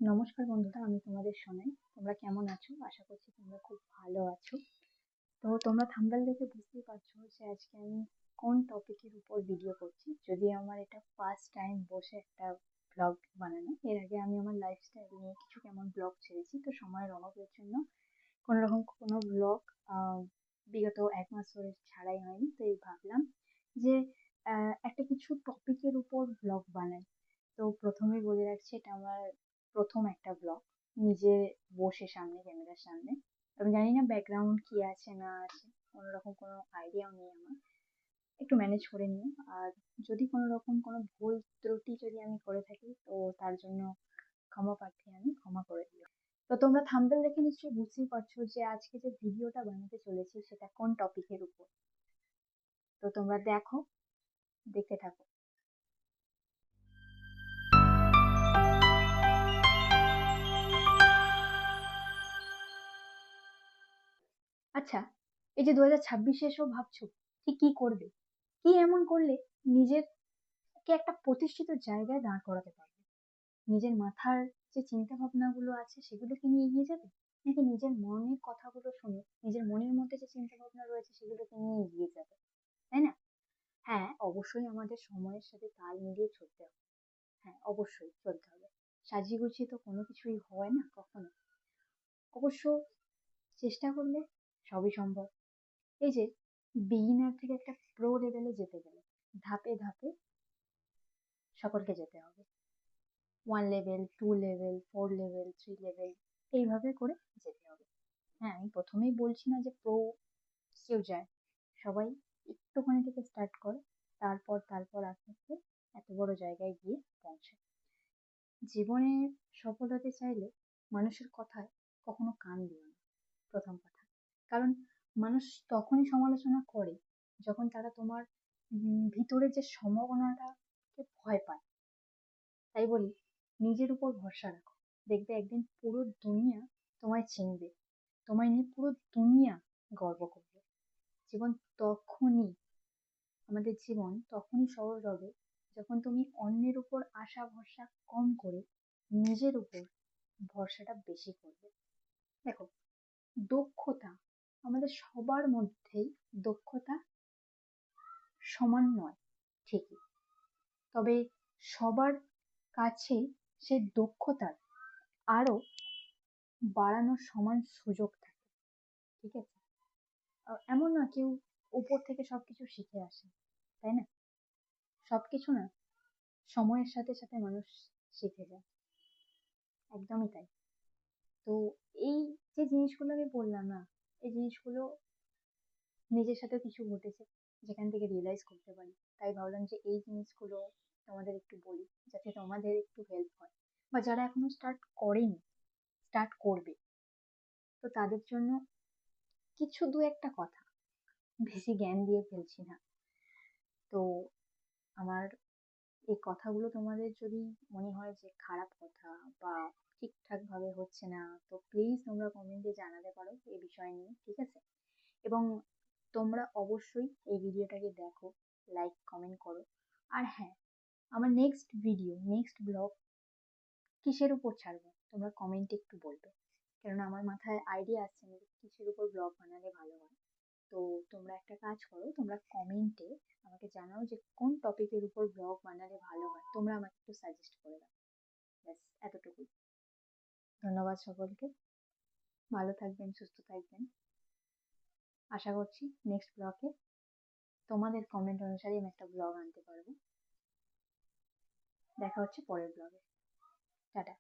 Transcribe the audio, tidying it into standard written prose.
নমস্কার বন্ধুরা, আমি তোমাদের সোনাই। তোমরা কেমন আছো? আশা করছি তোমরা খুব ভালো আছো। তো তোমরা থাম্বনেল দেখে বুঝতেই পারছো যে আজকে আমি কোন টপিকের উপর ভিডিও করছি। যদি আমার এটা ফার্স্ট টাইম বসে একটা ব্লগ বানানো। এর আগে আমি আমার লাইফস্টাইল নিয়ে কিছু কেমন ব্লগ ছেড়েছি, তো সময়ের অভাবের জন্য কোনোরকম কোনো ব্লগ বিগত 1 মাস ধরে ছাড়াই হয়নি। তো এই ভাবলাম যে একটা কিছু টপিকের উপর ব্লগ বানাই। তো প্রথমেই বলে রাখছি, এটা আমার প্রথম একটা ব্লগ, নিজে বসে সামনে ক্যামেরার সামনে। আমি জানি না ব্যাকগ্রাউন্ড কি আছে না আছে, কোনোরকম কোনো আইডিয়াও নেই আমার। একটু ম্যানেজ করে নিও। আর যদি কোনো রকম কোনো ভুল ত্রুটি যদি আমি করে থাকি, তো তার জন্য ক্ষমা প্রার্থী, আমি ক্ষমা করে দিও। তো তোমরা থাম্বনেল দেখে নিশ্চয়ই বুঝতেই পারছো যে আজকে যে ভিডিওটা বানাতে চলেছি সেটা কোন টপিকের উপর। তো তোমরা দেখো, দেখতে থাকো। আচ্ছা, এই যে 2026-এ এসেও ভাবছো ঠিক কি করবে, কি এমন করলে নিজেরকে একটা প্রতিষ্ঠিত জায়গায় দাঁড় করাতে পারবে। নিজের মাথার যে চিন্তা ভাবনাগুলো আছে সেগুলোকে নিয়ে এগিয়ে যাবে, নাকি নিজের মনের কথাগুলো শুনে নিজের মনের মধ্যে যে চিন্তা ভাবনা রয়েছে সেগুলোকে নিয়ে এগিয়ে যাবে, তাই না? হ্যাঁ, অবশ্যই আমাদের সময়ের সাথে তাল মিলিয়ে চলতে হবে। হ্যাঁ, অবশ্যই চলতে হবে। সাজিয়ে গুছিয়ে তো কোনো কিছুই হয় না কখনো। অবশ্য চেষ্টা করলে সবই সম্ভব। এই যে বিগিনার থেকে একটা প্রো লেভেলে যেতে গেলে ধাপে ধাপে সকলকে যেতে হবে। 1 লেভেল, 2 লেভেল, 4 লেভেল, 3 লেভেল, এইভাবে করে যেতে হবে। হ্যাঁ, আমি প্রথমেই বলছি না যে প্রো কেউ যায়। সবাই একটুখানি থেকে স্টার্ট করে, তারপর তারপর আস্তে আস্তে এত বড় জায়গায় গিয়ে পৌঁছায়। জীবনে সফল হতে চাইলে মানুষের কথায় কখনো কান দিও না, প্রথম কথা। কারণ মানুষ তখনই সমালোচনা করে যখন তারা তোমার ভিতরে যে সম্ভাবনাটাকে ভয় পায়। তাই বলি, নিজের উপর ভরসা রাখো। দেখবে একদিন পুরো দুনিয়া তোমায় চিনবে, তোমায় নিয়ে পুরো দুনিয়া গর্ব করবে। জীবন তখনই আমাদের জীবন তখনই সহজ হবে যখন তুমি অন্যের উপর আশা ভরসা কম করে নিজের উপর ভরসাটা বেশি করবে। দেখো, দক্ষতা আমাদের সবার মধ্যেই, দক্ষতা সমান নয় ঠিকই, তবে সবার কাছে সেই দক্ষতার আরো বাড়ানোর সমান সুযোগ থাকে। ঠিক আছে? এমন না কেউ উপর থেকে সবকিছু শিখে আসে, তাই না? সবকিছু না, সময়ের সাথে সাথে মানুষ শিখে যায়। একদমই তাই। তো এই যে জিনিসগুলো আমি বললাম না, এই জিনিসগুলো নিজের সাথে কিছু ঘটেছে যেখান থেকে রিয়েলাইজ করতে পারি। তাই ভাবলাম যে এই জিনিসগুলো তোমাদের একটু বলি, যাতে তোমাদের একটু হেল্প হয়, বা যারা এখনো স্টার্ট করেনি, স্টার্ট করবে, তো তাদের জন্য কিছু দু একটা কথা। বেশি জ্ঞান দিয়ে ফেলছি না। তো আমার এই কথাগুলো তোমাদের যদি মনে হয় যে খারাপ কথা বা ঠিকঠাক ভাবে হচ্ছে না, তো প্লিজ তোমরা কমেন্টে জানাতে পারো এই বিষয় নিয়ে, ঠিক আছে? এবং তোমরা অবশ্যই এই ভিডিওটাকে দেখো, লাইক কমেন্ট করো। আর হ্যাঁ, আমার নেক্সট ভিডিও, নেক্সট ব্লগ কিসের উপর ছাড়বো তোমরা কমেন্টে একটু বলবে, কেননা আমার মাথায় আইডিয়া আসছে না যে কিসের উপর ব্লগ বানালে ভালো হয়। তো তোমরা একটা কাজ করো, তোমরা কমেন্টে আমাকে জানাও যে কোন টপিকের উপর ব্লগ বানালে ভালো হয়, তোমরা আমাকে একটু সাজেস্ট করে দাও। ব্যাস, এতটুকুই। ধন্যবাদ সকলকে। ভালো থাকবেন, সুস্থ থাকবেন। আশা করছি নেক্সট ব্লগে তোমাদের কমেন্ট অনুসারে আমি একটা ব্লগ আনতে পারবো। দেখা হচ্ছে পরের ব্লগে। টাটা।